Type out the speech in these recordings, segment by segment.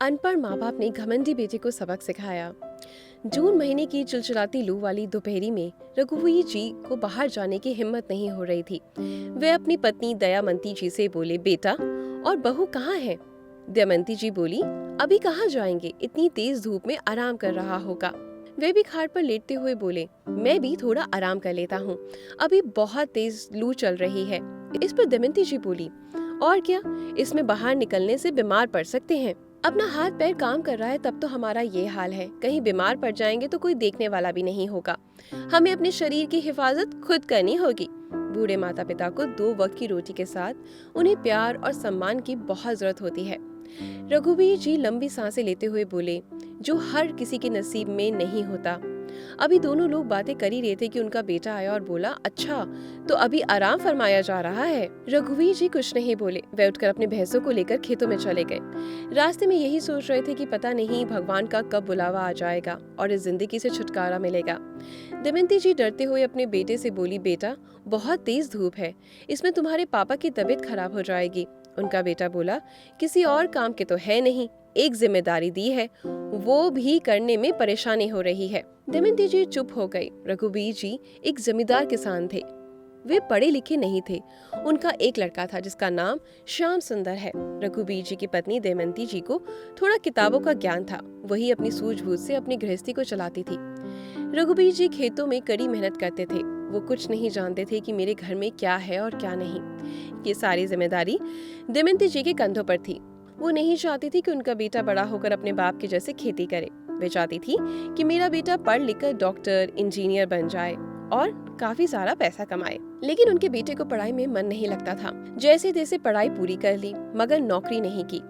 अनपढ़ माँ बाप ने घमंडी बेटे को सबक सिखाया। जून महीने की चिलचिलाती लू वाली दोपहरी में रघुवीर जी को बाहर जाने की हिम्मत नहीं हो रही थी। वे अपनी पत्नी दयामंती जी से बोले, बेटा और बहू कहाँ है? दयामंती जी बोली, अभी कहाँ जाएंगे, इतनी तेज धूप में आराम कर रहा होगा। वे भी खाट पर लेटते हुए बोले, मैं भी थोड़ा आराम कर लेता हूँ, अभी बहुत तेज लू चल रही है। इस पर दमयंती जी बोली, और क्या, इसमें बाहर निकलने से बीमार पड़ सकते हैं। अपना हाथ पैर काम कर रहा है तब तो हमारा ये हाल है, कहीं बीमार पड़ जाएंगे तो कोई देखने वाला भी नहीं होगा। हमें अपने शरीर की हिफाजत खुद करनी होगी। बूढ़े माता पिता को 2 वक्त की रोटी के साथ उन्हें प्यार और सम्मान की बहुत जरूरत होती है। रघुवीर जी लंबी सांसें लेते हुए बोले, जो हर किसी के नसीब में नहीं होता। अभी दोनों लोग बातें कर ही रहे थे कि उनका बेटा आया और बोला, अच्छा तो अभी आराम फरमाया जा रहा है। रघुवीर जी कुछ नहीं बोले। वे उठकर अपने भैंसों को लेकर खेतों में चले गए। रास्ते में यही सोच रहे थे कि पता नहीं भगवान का कब बुलावा आ जाएगा और इस जिंदगी से छुटकारा मिलेगा। दमयंती जी डरते हुए अपने बेटे से बोली, बेटा बहुत तेज धूप है, इसमें तुम्हारे पापा की तबीयत खराब हो जाएगी। उनका बेटा बोला, किसी और काम के तो है नहीं, एक जिम्मेदारी दी है, वो भी करने में परेशानी हो रही है। दमयंती जी चुप हो गई। रघुवीर जी एक जमींदार किसान थे। वे पढ़े लिखे नहीं थे। उनका एक लड़का था जिसका नाम श्याम सुंदर है। रघुवीर जी की पत्नी दमयंती जी को थोड़ा किताबों का ज्ञान था, वही अपनी सूझबूझ से अपनी गृहस्थी को चलाती थी। रघुवीर जी खेतों में कड़ी मेहनत करते थे। वो कुछ नहीं जानते थे कि मेरे घर में क्या है और क्या नहीं। ये सारी जिम्मेदारी दमयंती जी के कंधों पर थी। वो नहीं चाहती थी कि उनका बेटा बड़ा होकर अपने बाप के जैसे खेती करे। वे चाहती थी कि मेरा बेटा पढ़ लिखकर डॉक्टर, इंजीनियर बन जाए और काफी सारा पैसा कमाए। लेकिन उनके बेटे को पढ़ाई में मन नहीं लगता था। जैसे तैसे पढ़ाई पूरी कर ली मगर नौकरी नहीं की।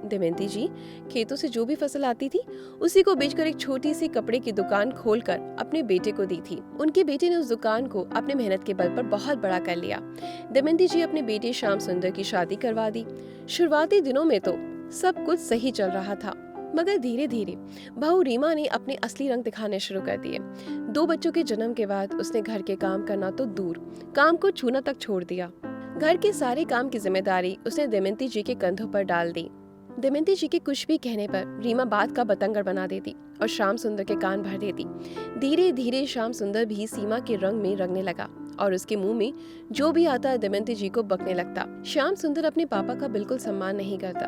दमयंती जी खेतों से जो भी फसल आती थी उसी को बेचकर एक छोटी सी कपड़े की दुकान खोलकर अपने बेटे को दी थी। उनके बेटे ने उस दुकान को अपने मेहनत के बल पर बहुत बड़ा कर लिया। दमयंती जी अपने बेटे श्याम सुंदर की शादी करवा दी। शुरुआती दिनों में तो सब कुछ सही चल रहा था, मगर धीरे धीरे बहू रीमा ने अपने असली रंग दिखाने शुरू कर दिए। 2 बच्चों के जन्म के बाद उसने घर के काम करना तो दूर, काम को छूना तक छोड़ दिया। घर के सारे काम की जिम्मेदारी उसने दमयंती जी के कंधों पर डाल दी। दमयंती जी के कुछ भी कहने पर रीमा बात का बतंगड़ बना देती और श्याम सुंदर के कान भर देती। धीरे धीरे श्याम सुंदर भी सीमा के रंग में रंगने लगा और उसके मुंह में जो भी आता दमयंती जी को बकने लगता। श्याम सुंदर अपने पापा का बिल्कुल सम्मान नहीं करता।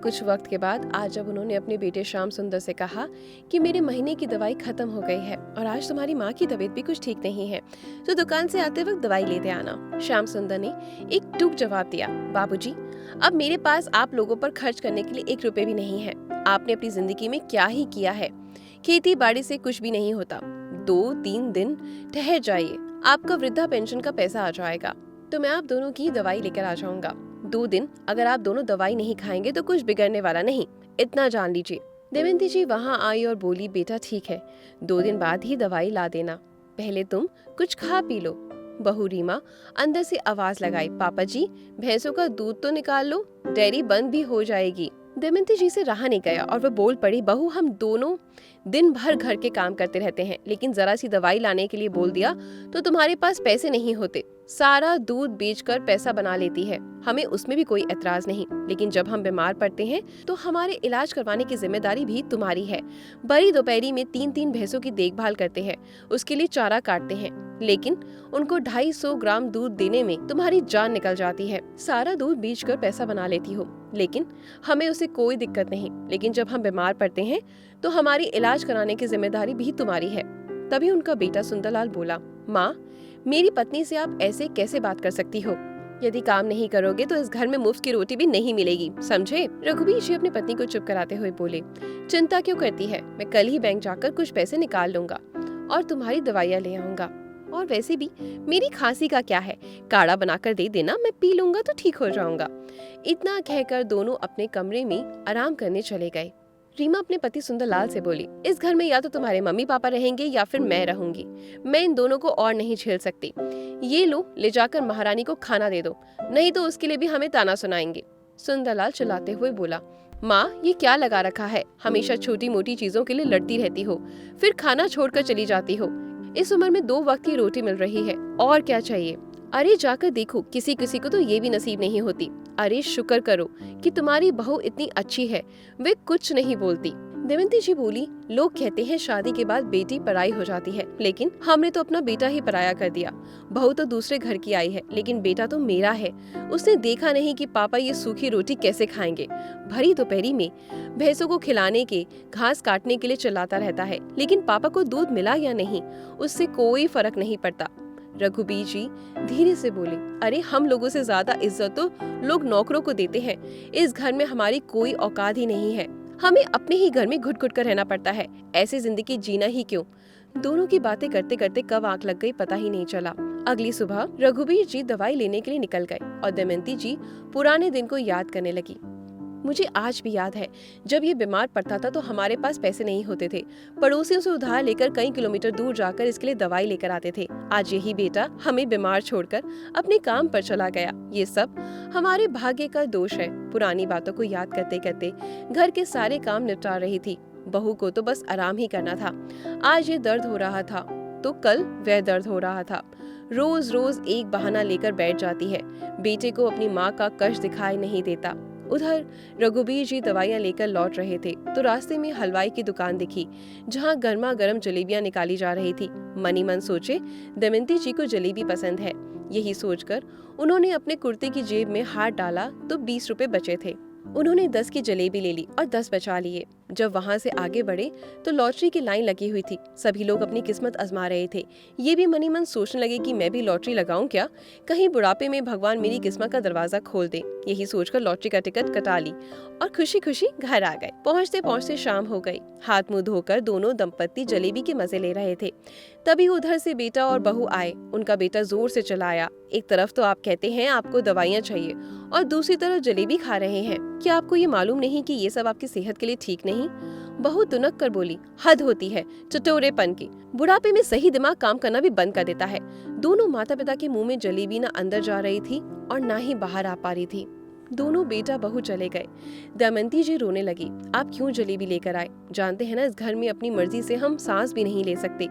कुछ वक्त के बाद आज जब उन्होंने अपने बेटे श्याम सुंदर से कहा कि मेरे महीने की दवाई खत्म हो गई है और आज तुम्हारी माँ की तबीयत भी कुछ ठीक नहीं है, तो दुकान से आते वक्त दवाई लेते आना। श्याम सुंदर ने एक टूक जवाब दिया, बाबूजी अब मेरे पास आप लोगों पर खर्च करने के लिए 1 रुपए भी नहीं है। आपने अपनी जिंदगी में क्या ही किया है, खेती बाड़ी से कुछ भी नहीं होता। 2-3 दिन ठहर जाइए, आपका वृद्धा पेंशन का पैसा आ जाएगा, तो मैं आप दोनों की दवाई लेकर आ जाऊंगा। 2 दिन अगर आप दोनों दवाई नहीं खाएंगे तो कुछ बिगड़ने वाला नहीं, इतना जान लीजिए। दमयंती जी वहाँ आई और बोली, बेटा ठीक है, 2 दिन बाद ही दवाई ला देना, पहले तुम कुछ खा पी लो। बहू रीमा अंदर से आवाज लगाई, पापा जी भैंसों का दूध तो निकाल लो, डेयरी बंद भी हो जाएगी। दमयंती जी से रहा नहीं गया और वह बोल पड़ी, बहू हम दोनों दिन भर घर के काम करते रहते हैं, लेकिन जरा सी दवाई लाने के लिए बोल दिया तो तुम्हारे पास पैसे नहीं होते। सारा दूध बेचकर पैसा बना लेती है, हमें उसमें भी कोई एतराज नहीं, लेकिन जब हम बीमार पड़ते हैं तो हमारे इलाज करवाने की जिम्मेदारी भी तुम्हारी है। बड़ी दोपहरी में 3-3 भैंसों की देखभाल करते हैं, उसके लिए चारा काटते हैं, लेकिन उनको 250 ग्राम दूध देने में तुम्हारी जान निकल जाती है। सारा दूध बेचकर पैसा बना लेती हो, लेकिन हमें उसे कोई दिक्कत नहीं, लेकिन जब हम बीमार पड़ते हैं तो हमारी इलाज कराने की जिम्मेदारी भी तुम्हारी है। तभी उनका बेटा सुंदरलाल बोला, माँ मेरी पत्नी से आप ऐसे कैसे बात कर सकती हो? यदि काम नहीं करोगे तो इस घर में मुफ्त की रोटी भी नहीं मिलेगी, समझे? रघुवीर जी अपनी पत्नी को चुप कराते हुए बोले, चिंता क्यों करती है, मैं कल ही बैंक जाकर कुछ पैसे निकाल लूंगा और तुम्हारी दवाइयाँ ले आऊंगा। और वैसे भी मेरी खांसी का क्या है, काढ़ा बनाकर दे देना, मैं पी लूंगा तो ठीक हो जाऊंगा। इतना कहकर दोनों अपने कमरे में आराम करने चले गए। रीमा अपने पति सुंदरलाल से बोली, इस घर में या तो तुम्हारे मम्मी पापा रहेंगे या फिर मैं रहूंगी, मैं इन दोनों को और नहीं झेल सकती। ये लो ले जाकर महारानी को खाना दे दो, नहीं तो उसके लिए भी हमें ताना सुनाएंगे। सुंदरलाल चिल्लाते हुए बोला, माँ ये क्या लगा रखा है, हमेशा छोटी मोटी चीजों के लिए लड़ती रहती हो, फिर खाना छोड़कर चली जाती हो। इस उम्र में 2 वक्त की रोटी मिल रही है, और क्या चाहिए? अरे जाकर देखो, किसी किसी को तो ये भी नसीब नहीं होती। अरे शुक्र करो कि तुम्हारी बहू इतनी अच्छी है, वे कुछ नहीं बोलती। दमयंती जी बोली, लोग कहते हैं शादी के बाद बेटी पराई हो जाती है, लेकिन हमने तो अपना बेटा ही पराया कर दिया। बहू तो दूसरे घर की आई है, लेकिन बेटा तो मेरा है। उसने देखा नहीं कि पापा ये सूखी रोटी कैसे खाएंगे। भरी दोपहरी में भैंसों को खिलाने के, घास काटने के लिए चलाता रहता है, लेकिन पापा को दूध मिला या नहीं उससे कोई फर्क नहीं पड़ता। रघुबीर जी धीरे से बोले, अरे हम लोगों से ज्यादा इज्जत तो लोग नौकरों को देते हैं। इस घर में हमारी कोई औकात ही नहीं है। हमें अपने ही घर में घुट घुट कर रहना पड़ता है। ऐसी जिंदगी जीना ही क्यों। दोनों की बातें करते करते कब आंख लग गई पता ही नहीं चला। अगली सुबह रघुबीर जी दवाई लेने के लिए निकल गए और दमयंती जी पुराने दिन को याद करने लगी। मुझे आज भी याद है, जब ये बीमार पड़ता था तो हमारे पास पैसे नहीं होते थे। पड़ोसियों से उधार लेकर कई किलोमीटर दूर जाकर इसके लिए दवाई लेकर आते थे। आज यही बेटा हमें बीमार छोड़कर अपने काम पर चला गया। ये सब हमारे भाग्य का दोष है। पुरानी बातों को याद करते करते घर के सारे काम निपटा रही थी। बहू को तो बस आराम ही करना था। आज ये दर्द हो रहा था तो कल वह दर्द हो रहा था। रोज रोज एक बहाना लेकर बैठ जाती है। बेटे को अपनी माँ का कष्ट दिखाई नहीं देता। उधर रघुबीर जी दवाइयाँ लेकर लौट रहे थे तो रास्ते में हलवाई की दुकान दिखी, जहाँ गर्मा गर्म जलेबियाँ निकाली जा रही थी। मनी मन सोचे, दमयंती जी को जलेबी पसंद है। यही सोचकर उन्होंने अपने कुर्ते की जेब में हाथ डाला तो 20 रुपए बचे थे। उन्होंने 10 की जलेबी ले ली और 10 बचा लिए। जब वहाँ से आगे बढ़े तो लॉटरी की लाइन लगी हुई थी। सभी लोग अपनी किस्मत आजमा रहे थे। ये भी मनी मन सोचने लगे कि मैं भी लॉटरी लगाऊं क्या, कहीं बुढ़ापे में भगवान मेरी किस्मत का दरवाजा खोल दे। यही सोचकर लॉटरी का टिकट कटा ली और खुशी खुशी घर आ गए। पहुँचते पहुँचते शाम हो गई। हाथ मुँह धोकर दोनों दंपत्ति जलेबी के मजे ले रहे थे। तभी उधर से बेटा और बहू आए। उनका बेटा जोर से चलाया, एक तरफ तो आप कहते हैं आपको दवाइयाँ चाहिए और दूसरी तरफ जलेबी खा रहे हैं। क्या आपको ये मालूम नहीं कि ये सब आपकी सेहत के लिए ठीक नहीं? बहू तुनक कर बोली, हद होती है चटोरेपन की। बुढ़ापे में सही दिमाग काम करना भी बंद कर देता है। दोनों माता पिता के मुंह में जलेबी ना अंदर जा रही थी और ना ही बाहर आ पा रही थी। दोनों बेटा बहू चले गए। दमयंती जी रोने लगी, आप क्यों जलेबी लेकर आए? जानते हैं ना इस घर में अपनी मर्जी से हम सांस भी नहीं ले सकते।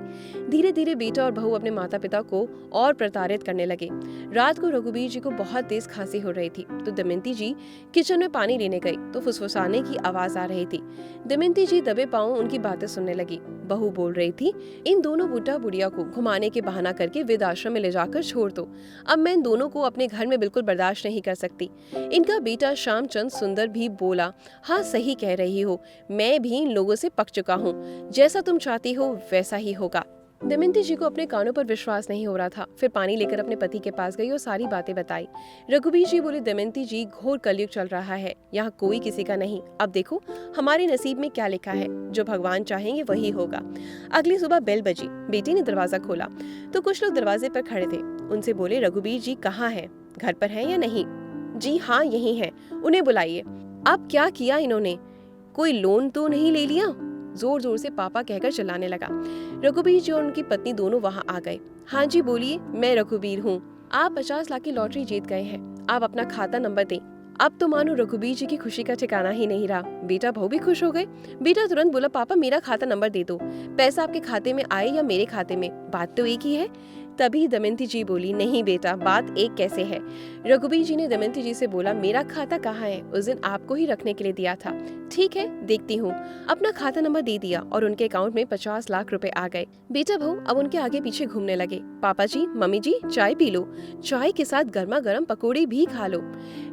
धीरे धीरे बेटा और बहू अपने माता पिता को और प्रताड़ित करने लगे। रात को रघुबीर जी को बहुत तेज खांसी हो रही थी तो दमयंती जी किचन में पानी लेने गई तो फुसफुसाने की आवाज आ रही थी। दमयंती जी दबे पांव उनकी बातें सुनने लगी। बहू बोल रही थी, इन दोनों बुढ़ा बुढ़िया को घुमाने के बहाना करके वृद्धाश्रम में ले जाकर छोड़ दो। अब मैं इन दोनों को अपने घर में बिल्कुल बर्दाश्त नहीं कर सकती। इनका बेटा श्यामचंद सुंदर भी बोला, हाँ सही कह रही हो, मैं भी इन लोगों से पक चुका हूँ। जैसा तुम चाहती हो वैसा ही होगा। दमयंती जी को अपने कानों पर विश्वास नहीं हो रहा था। फिर पानी लेकर अपने पति के पास गई और सारी बातें बताई। रघुबीर जी बोले, दमयंती जी घोर कलयुग चल रहा है, यहाँ कोई किसी का नहीं। अब देखो हमारे नसीब में क्या लिखा है, जो भगवान चाहेंगे वही होगा। अगली सुबह बेल बजी। बेटी ने दरवाजा खोला तो कुछ लोग दरवाजे पर खड़े थे। उनसे बोले, रघुबीर जी कहाँ है, घर पर है या नहीं? जी हाँ यही है, उन्हें बुलाइए। अब क्या किया इन्होंने, कोई लोन तो नहीं ले लिया? जोर जोर से पापा कहकर चिल्लाने लगा। रघुबीर जी और उनकी पत्नी दोनों वहाँ आ गए। हाँ जी बोलिए, मैं रघुबीर हूँ। आप 50 लाख की लॉटरी जीत गए हैं, आप अपना खाता नंबर दें। अब तो मानो रघुबीर जी की खुशी का ठिकाना ही नहीं रहा। बेटा बहू भी खुश हो गए। बेटा तुरंत बोला, पापा मेरा खाता नंबर दे दो, पैसा आपके खाते में आए या मेरे खाते में, बात तो एक ही है। तभी दमयंती जी बोली, नहीं बेटा बात एक कैसे है। रघुबीर जी ने दमयंती जी से बोला, मेरा खाता कहाँ है, उस दिन आपको ही रखने के लिए दिया था। ठीक है देखती हूँ। अपना खाता नंबर दे दिया और उनके अकाउंट में 50 लाख रुपए आ गए। बेटा बहू अब उनके आगे पीछे घूमने लगे। पापा जी मम्मी जी चाय पी लो, चाय के साथ गर्मा गर्म पकौड़े भी खा लो।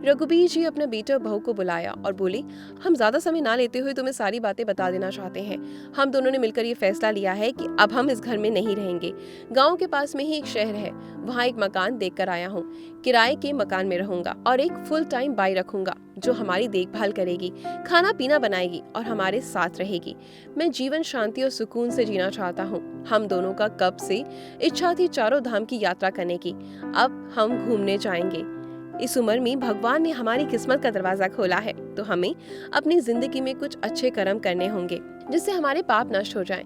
रघुबीर जी अपने बेटे और बहू को बुलाया और बोले, हम ज्यादा समय ना लेते हुए तुम्हें सारी बातें बता देना चाहते हैं। हम दोनों ने मिलकर ये फैसला लिया है कि अब हम इस घर में नहीं रहेंगे। गाँव के पास में ही एक शहर है, वहाँ एक मकान देख कर आया हूँ। किराए के मकान में रहूंगा और एक फुल टाइम बाई रखूंगा जो हमारी देखभाल करेगी, खाना पीना बनाएगी और हमारे साथ रहेगी। मैं जीवन शांति और सुकून से जीना चाहता हूँ। हम दोनों का कब से इच्छा थी चारों धाम की यात्रा करने की। अब हम घूमने जाएंगे। इस उम्र में भगवान ने हमारी किस्मत का दरवाजा खोला है तो हमें अपनी जिंदगी में कुछ अच्छे कर्म करने होंगे जिससे हमारे पाप नष्ट हो जाएं।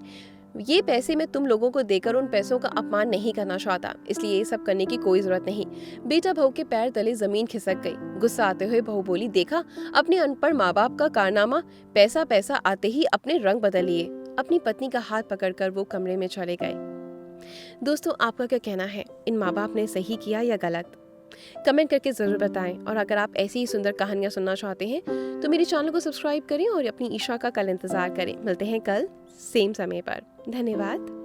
ये पैसे मैं तुम लोगों को देकर उन पैसों का अपमान नहीं करना चाहता, इसलिए ये सब करने की कोई जरूरत नहीं। बेटा बहू के पैर तले जमीन खिसक गई। गुस्सा आते हुए बहू बोली, देखा अपने अनपढ़ माँ बाप का कारनामा, पैसा पैसा आते ही अपने रंग बदल लिए। अपनी पत्नी का हाथ पकड़कर वो कमरे में चले गए। दोस्तों, आपका क्या कहना है? इन माँ बाप ने सही किया या गलत? कमेंट करके ज़रूर बताएं। और अगर आप ऐसी ही सुंदर कहानियाँ सुनना चाहते हैं तो मेरे चैनल को सब्सक्राइब करें और अपनी ईशा का कल इंतज़ार करें। मिलते हैं कल सेम समय पर। धन्यवाद।